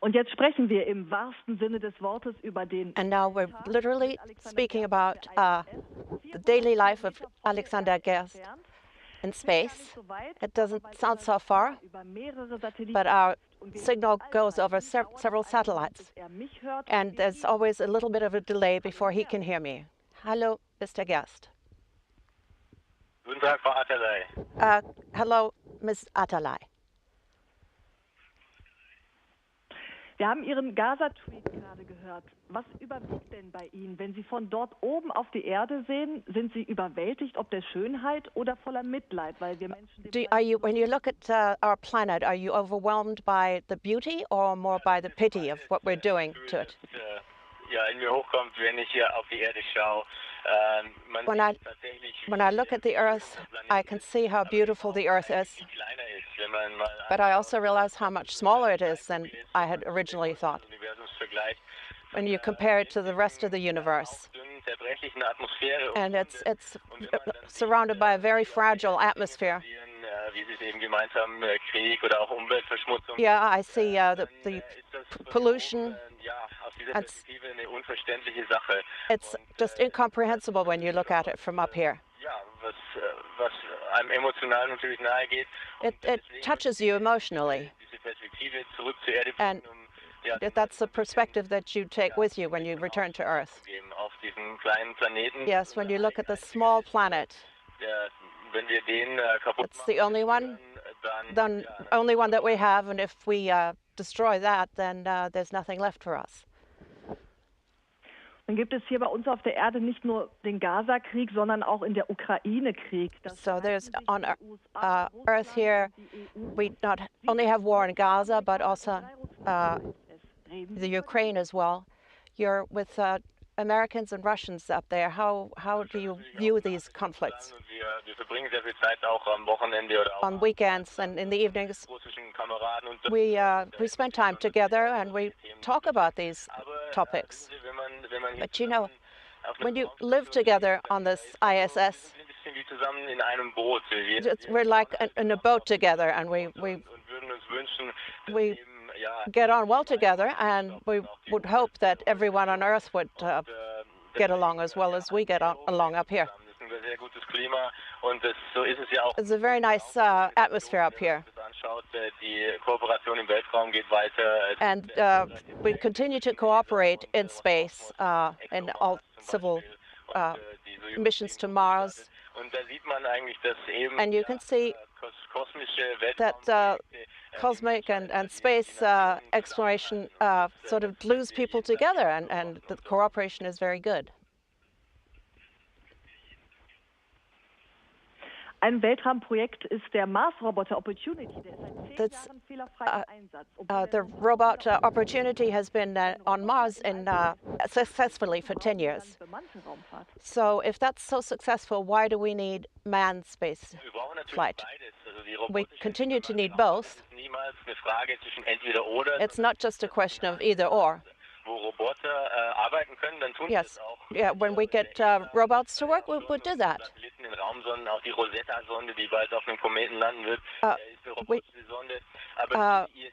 Und jetzt sprechen wir im wahrsten Sinne des Wortes über den And now we're literally speaking about the daily life of Alexander Gerst in space. It doesn't sound so far, but our signal goes over several satellites. And there's always a little bit of a delay before he can hear me. Hello, Mr. Gerst. Guten Tag, Frau Atalay. Hello, Ms. Atalay. Wir haben Ihren Gaza-Tweet gerade gehört. Was überwiegt denn bei Ihnen? Wenn Sie von dort oben auf die Erde sehen, sind Sie überwältigt ob der Schönheit oder voller Mitleid, weil wir Menschen... When you look at our planet, are you overwhelmed by the beauty or more by the pity of what we're doing to it? Ja, in mir hochkommt, wenn ich hier auf die Erde schaue. When I look at the Earth, I can see how beautiful the Earth is. But I also realize how much smaller it is than I had originally thought. When you compare it to the rest of the universe. And it's surrounded by a very fragile atmosphere. Yeah, I see the pollution. It's just incomprehensible when you look at it from up here. It touches you emotionally. And that's the perspective that you take with you when you return to Earth. Yes, when you look at the small planet, it's the only one that we have, and if we destroy that, then there's nothing left for us. Dann gibt es hier bei uns auf der Erde nicht nur den Gaza-Krieg, sondern auch in der Ukraine-Krieg. So there's on Earth here, we not only have war in Gaza, but also the Ukraine as well. You're with Americans and Russians up there. How do you view these conflicts? On weekends and in the evenings, we spend time together and we talk about these topics. But you know, when you live together on this ISS, we're like in a boat together, and we get on well together, and we would hope that everyone on Earth would get along as well as we get along up here. It's a very nice atmosphere up here. And we continue to cooperate in space in all civil missions to Mars. And you can see that cosmic and space exploration sort of glues people together, and the cooperation is very good. Ein Weltraumprojekt ist der Mars-Roboter Opportunity. Der ist seit 10 Jahren fehlerfrei im Einsatz. The robot Opportunity has been on Mars successfully for 10 years. So if that's so successful, why do we need manned space flight? We continue to need both. It's not just a question of either or. Yes, yeah, when we get robots to work, we'll do that.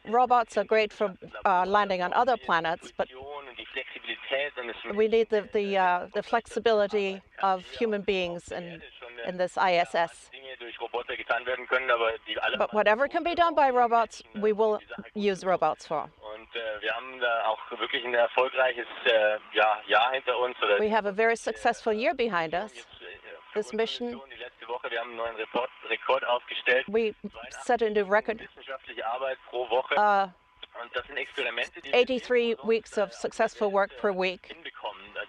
Robots are great for landing on other planets, but we need the flexibility of human beings in this ISS. But whatever can be done by robots, we will use robots for. We have a very successful year behind us. This mission, we set a new record. 83 weeks of successful work per week,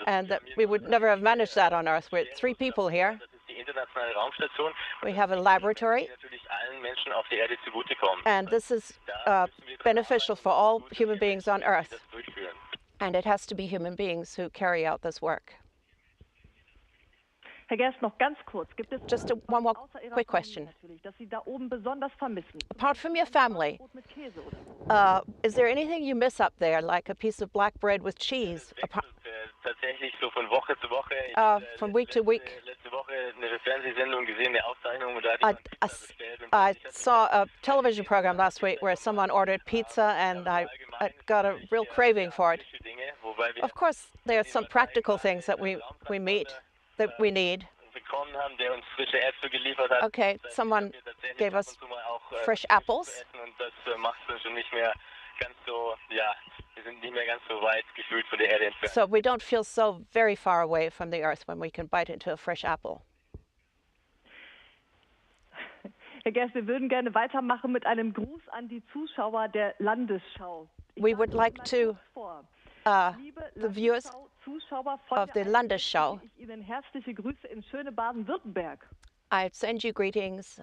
and that we would never have managed that on Earth. We're 3 people here. We have a laboratory, and this is beneficial for all human beings on Earth. And it has to be human beings who carry out this work. Herr Gerst, noch ganz kurz. Gibt es Just one more quick question. dass Sie da oben besonders vermissen? Apart from your family, is there anything you miss up there, like a piece of black bread with cheese? From week to week. I saw a television program last week where someone ordered pizza, and I got a real craving for it. Of course, there are some practical things that we need. Okay, someone gave us fresh apples. So we don't feel so very far away from the Earth when we can bite into a fresh apple. Herr Gerst, wir würden gerne weitermachen mit einem Gruß an die Zuschauer der Landesschau. We would like to, the viewers of the Landesschau, Ihnen herzliche Grüße in schöne Baden-Württemberg. I send you greetings,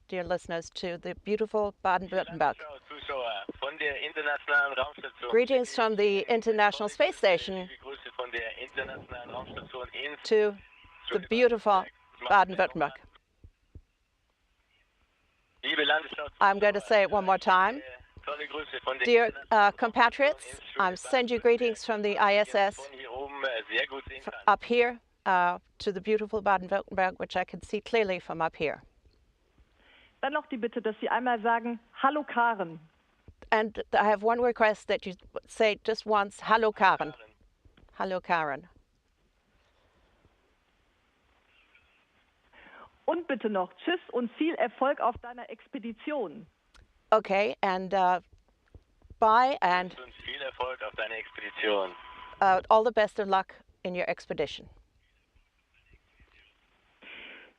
dear listeners, to the beautiful Baden-Württemberg. Greetings from the International Space Station to the beautiful Baden-Württemberg. I'm going to say it one more time. Dear compatriots, I send you greetings from the ISS up here to the beautiful Baden-Württemberg, which I can see clearly from up here. Dann noch die Bitte, dass Sie einmal sagen, Hallo Karen. And I have one request, that you say just once, Hallo Karen. Hallo Karen. Und bitte noch Tschüss und viel Erfolg auf deiner Expedition. Okay, and bye, and viel Erfolg auf deiner Expedition. All the best of luck in your expedition.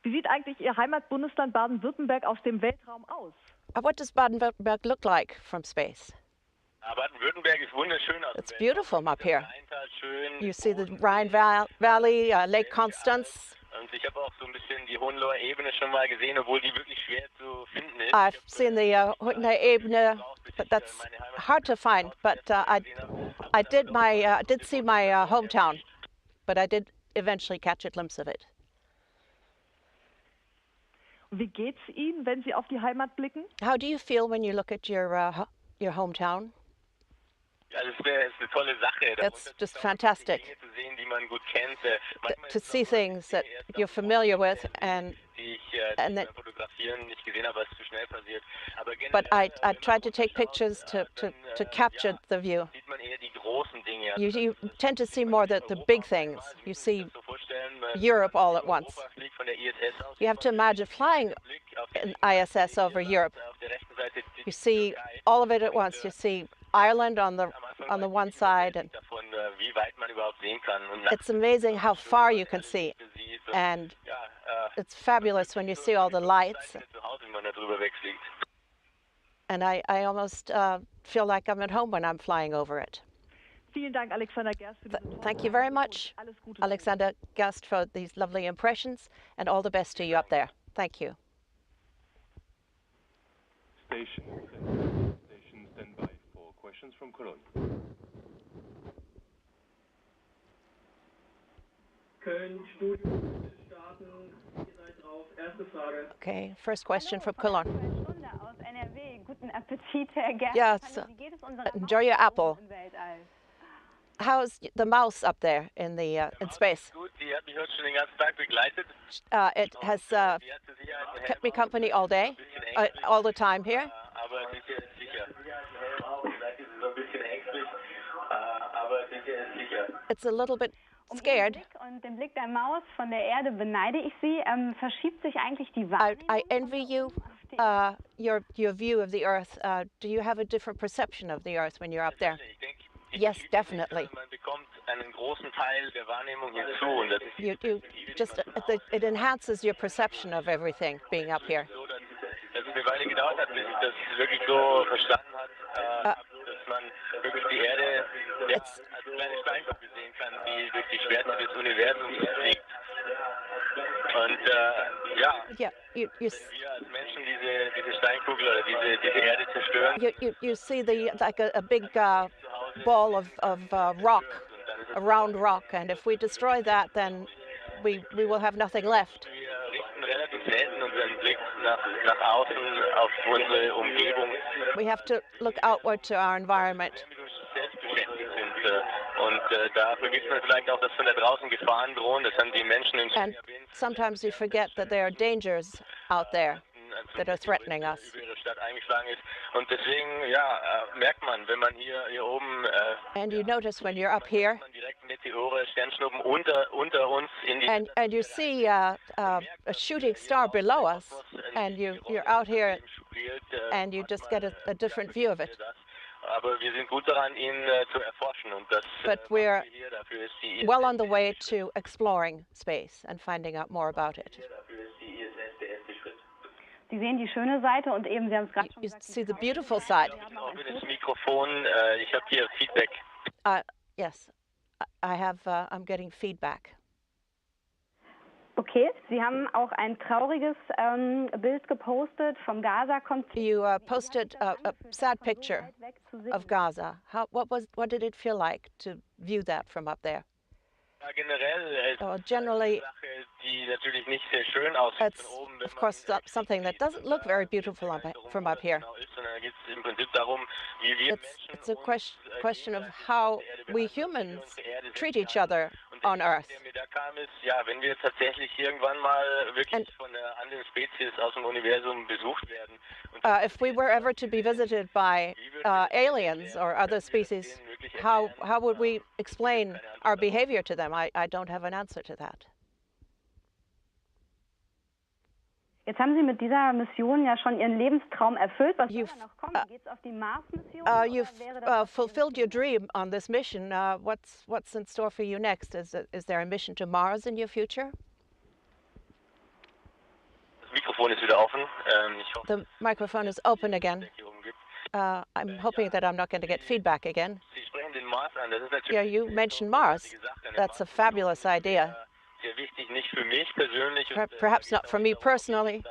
Wie sieht eigentlich Ihr Heimatbundesland Baden-Württemberg aus dem Weltraum aus? What does Baden-Württemberg look like from space? Baden-Württemberg ist wunderschön aus dem It's beautiful Weltraum. up here. Rheintal schön, You see the Rhine Valley, Lake Constance. Und ich habe auch so ein bisschen die Hohenloher Ebene schon mal gesehen, obwohl die wirklich schwer zu finden ist. I've seen the Hohenloher Ebene, but that's hard to find. But I did see my hometown, but I did eventually catch a glimpse of it. Wie geht's Ihnen, wenn Sie auf die Heimat blicken? How do you feel when you look at your hometown? Ja, das ist eine tolle Sache. That's just fantastic. Dinge zu sehen, die man gut kennt. To see things that you're familiar with, and that fotografieren nicht gesehen habe, was zu schnell passiert. But I tried to take pictures to capture the view. Sieht man eher die großen Dinge. You tend to see more the big things. You see Europe all at once. You have to imagine flying an ISS over Europe. You see all of it at once. You see Ireland on the one side, and it's amazing how far you can see, and it's fabulous when you see all the lights. And I almost feel like I'm at home when I'm flying over it. Vielen Dank, Alexander Gerst. Thank you very much, Alexander Gerst, for these lovely impressions, and all the best to you up there. Thank you. Station standby for questions from Cologne. Köln, Studio starten. Ihr seid drauf. Erste Frage. Okay, first question from Cologne. Aus NRW. Guten Appetit, Herr Gerst. Yes, enjoy your apple. How's the mouse up there in space? Gut, die hat mich heute schon den ganzen Tag begleitet. It has kept me company all day, all the time here. Aber sicher ist sicher. Vielleicht ist es ein bisschen ängstlich, aber sicher ist sicher. It's a little bit scared. Und den Blick der Maus von der Erde beneide ich Sie. Verschiebt sich eigentlich die Wahrnehmung? I envy you. Your view of the Earth. Do you have a different perception of the Earth when you're up there? Yes, definitely. Man bekommt einen großen Teil der Wahrnehmung hinzu, und das ist it enhances your perception of everything being up here. so, dass es eine Weile gedauert hat, bis ich das wirklich so verstanden hat, dass man wirklich die Erde als kleine Steinkugel sehen kann, die durch die Schwärze des Universums fliegt. Und wir als Menschen diese Steinkugel oder diese Erde zerstören. You see like a big ball of rock, a round rock, and if we destroy that, then we will have nothing left. Wir richten relativ selten unseren Blick nach außen auf unsere Umgebung. We have to look outward to our environment. Wenn wir selbst beschäftigt sind Und da vergisst man vielleicht auch, dass von da draußen Gefahren drohen. Das haben die Menschen in And sometimes we forget that there are dangers out there that are threatening us. über ihre Stadt eingeschlagen ist. Und deswegen, ja, merkt man, wenn man hier oben And you notice when you're up here, man direkt Meteore, Sternschnuppen unter uns in die and you see a shooting star below us, and you're out here, and you just get a different view of it. Aber wir sind gut daran, ihn zu erforschen, und das But we're hier, dafür ist die ESA, well on the way to exploring space and finding out more about it. dafür ist die ESA der erste Schritt. Sie sehen die schöne Seite und eben, Sie haben es gerade schon You gesagt, see the beautiful side. Auch mit dem Mikrofon, ich habe hier Feedback. Yes, I'm getting feedback. Okay, Sie haben auch ein trauriges Bild gepostet vom Gaza-Konflikt. You posted a sad picture of Gaza. What did it feel like to view that from up there? Ja, generell Generally, Sache, die natürlich nicht sehr schön aussieht it's von oben, wenn of course something that doesn't look very beautiful from up here. genau ist, sondern da geht es im Prinzip darum, wie wir It's a Menschen question of how we humans treat each other on Earth. der mir da kam, ist, ja, wenn wir tatsächlich irgendwann mal wirklich von einer anderen Spezies aus dem Universum besucht werden. Und If we were ever to be visited by aliens or other species, how would we explain our behavior to them? I don't have an answer to that. Jetzt haben Sie mit dieser Mission ja schon Ihren Lebenstraum erfüllt. Was soll You've, da noch kommen? Geht es auf die Mars-Mission? You've fulfilled your dream on this mission. What's in store for you next? Is there a mission to Mars in your future? das Mikrofon ist wieder offen. Ich hoffe, The microphone is open again. dass es hier oben gibt. I'm hoping that I'm not going to get feedback again. Sie sprechen den Mars an. Das ist natürlich Yeah, you mentioned Mars. That's a fabulous idea. sehr wichtig, nicht für mich persönlich. Perhaps not for me personally,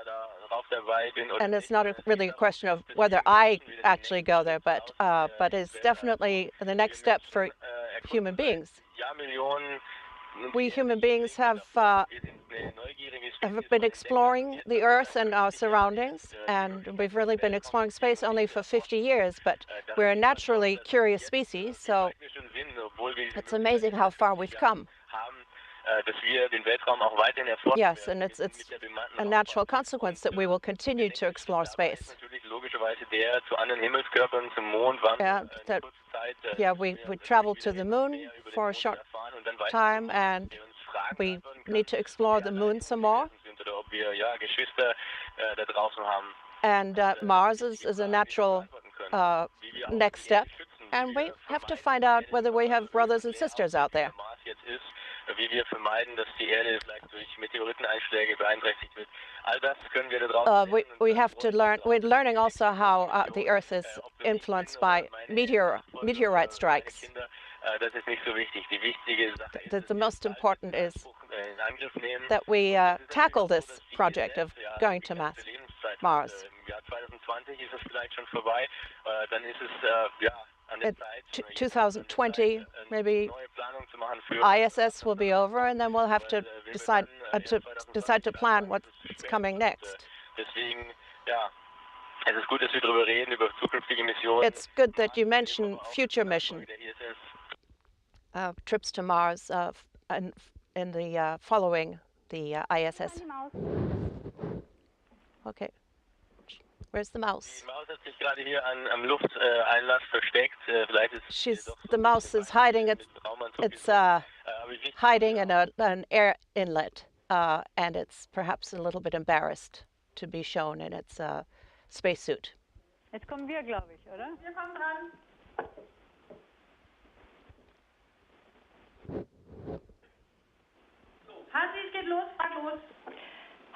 Darauf dabei bin oder and it's not really a question of whether I actually go there, but it's definitely the next step for human beings. Jahrmillionen. We human beings have Wir sind eine neugierige Spezies. been exploring the Earth and our surroundings, and we've really been exploring space only for 50 years, but we're a naturally curious species, so Macht mir schon Sinn, obwohl wir it's amazing how far we've come. haben, dass wir den Weltraum auch weiterhin erforschen Yes, werden. and it's Mit der bemannten a natural consequence that we will continue to explore space. natürlich logischerweise der zu anderen Himmelskörpern, zum Mond wandert. Yeah, that- kurze Zeit, Yeah, we traveled to the moon for a short erfahren und dann weiter time, and wir uns Fragen we beantworten können, need to explore the moon some more. sind oder ob wir ja Geschwister da draußen haben. And Mars is a natural next step, and we have to find out whether we have brothers and sisters out there. Mars jetzt ist, wie wir vermeiden, dass die Erde vielleicht durch Meteoriteneinschläge beeinträchtigt wird. All das können wir da draußen We have to learn. We're learning also how the Earth is influenced by meteorite strikes. Kinder, das ist nicht so wichtig. Die wichtige Sache ist, The most important is in Angriff nehmen, that we tackle this project of going to ganze Lebenszeit. Mars. Im Jahr 2020 ist es vielleicht schon vorbei. Dann ist es ja an der Zeit, 2020, maybe neue Planung zu machen für ISS will be over, and then we'll have to decide to plan what's coming next. Deswegen, ja, es ist gut, dass wir darüber reden, über zukünftige Missionen. It's good that you mention future mission Der ISS. trips to Mars in the following the ISS. Die Maus. Okay, where's the mouse? Die Maus hat sich gerade hier am Lufteinlass versteckt. Vielleicht ist The mouse is hiding. It's hiding in an air inlet, and it's perhaps a little bit embarrassed to be shown in its spacesuit. Jetzt kommen wir, glaube ich, oder? Wir kommen dran. Hansi, es geht los, frag los.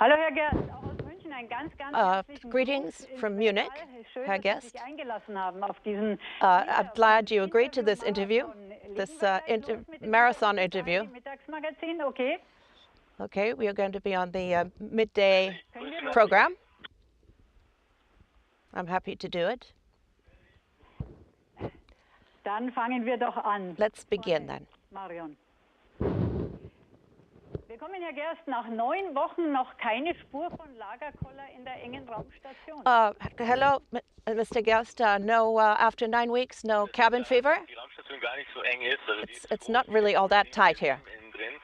Hallo Herr Gerst, auch aus München ein ganz herzlichen Greetings Gruß from ins Munich, Weltall. Schön, Herr dass Gerst. Sie sich eingelassen haben auf diesen I'm glad you agreed to this interview, this marathon interview. Mittagsmagazin, okay? Okay, we are going to be on the midday program. I'm happy to do it. Dann fangen wir doch an. Let's begin then. Marion. Willkommen, Herr Gerst. Nach 9 Wochen noch keine Spur von Lagerkoller in der engen Raumstation. Hello, Mr. Gerst. No, after 9 weeks, no cabin fever? Die Raumstation gar nicht so eng ist. Also it's not really all that tight here. innen drin.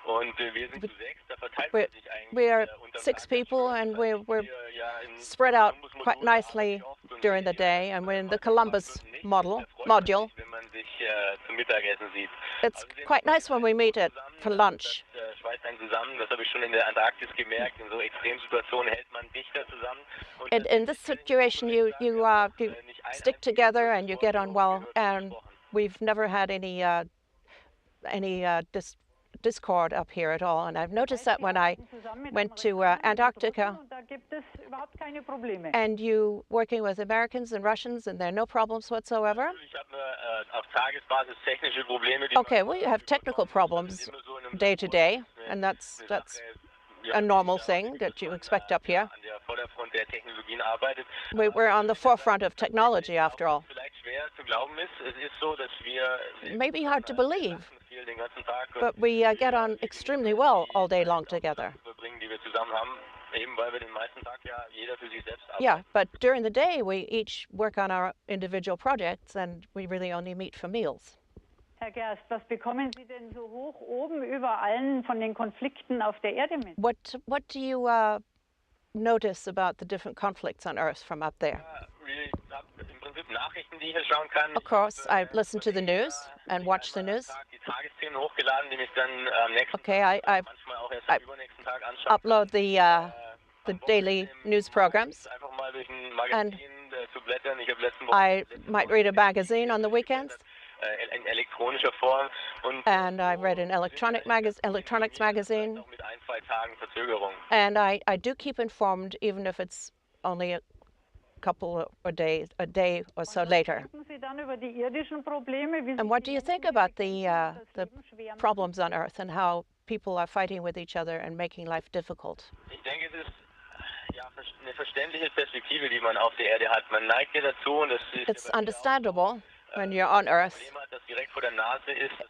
Und wir sind zu 6, da verteilt We're, man sich eigentlich we're unterm 6 Tag people, ganz schön. and Also we're wir ja in spread out Columbus quite Modul nicely arbeite ich oft und during the hier day, and we're in the heute Columbus nicht. Da freut man module. sich, wenn man sich zum Mittagessen sieht. It's Außerdem quite nice when we meet it for lunch. Das schweißt einen zusammen, das habe ich schon in der Antarktis gemerkt. In so Extremsituationen hält man dichter zusammen. Und In this situation, you stick together and you get on well, and we've never had any discord up here at all. And I've noticed that when I went to Antarctica, and you working with Americans and Russians, and there are no problems whatsoever. Okay, we have technical problems day to day, and that's a normal thing that you expect up here. We're on the forefront of technology, after all. It may be hard to believe, but we get on extremely well all day long together. Yeah, but during the day, we each work on our individual projects, and we really only meet for meals. Herr Gerst, was bekommen Sie denn so hoch oben über allen von den Konflikten auf der Erde mit? What do you notice about the different conflicts on Earth from up there? Of course, I listen to the news and watch the news. Okay, I upload the daily news programs, and I might read a magazine on the weekends. And I read an electronics magazine, and I do keep informed, even if it's only a couple of days, a day or so later. And what do you think about the problems on Earth and how people are fighting with each other and making life difficult? It's understandable when you're on Earth.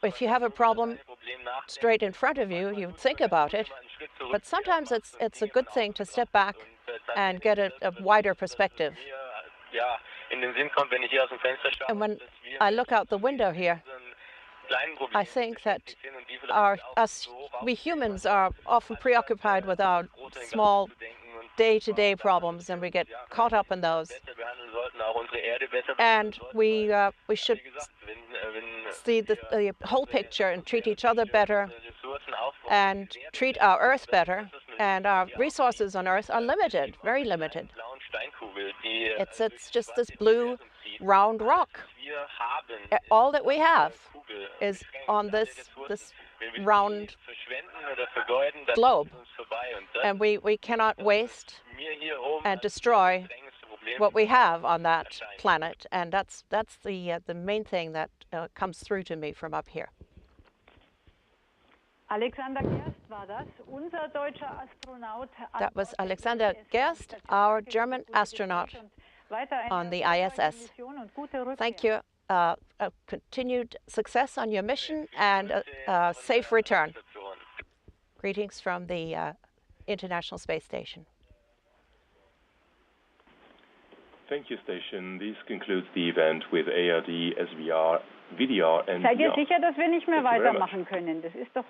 If you have a problem straight in front of you, you think about it. But sometimes it's a good thing to step back and get a wider perspective. And when I look out the window here, I think that we humans are often preoccupied with our small day-to-day problems, and we get caught up in those. And we should see the whole picture and treat each other better and treat our Earth better. And our resources on Earth are limited, very limited. It's just this blue, round rock. All that we have is on this round globe. And we cannot waste and destroy what we have on that planet. And that's the main thing that comes through to me from up here. Alexander Gerst war das, unser deutscher Astronaut. That was Alexander Gerst, our German astronaut on the ISS. Thank you. Continued success on your mission and a safe return. Greetings from the International Space Station. Thank you, Station. This concludes the event with ARD, SVR, VDR, and Seid ihr VR. sicher, dass wir nicht mehr weitermachen können? Das ist doch...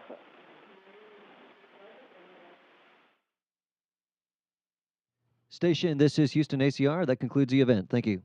Station, this is Houston ACR. That concludes the event. Thank you.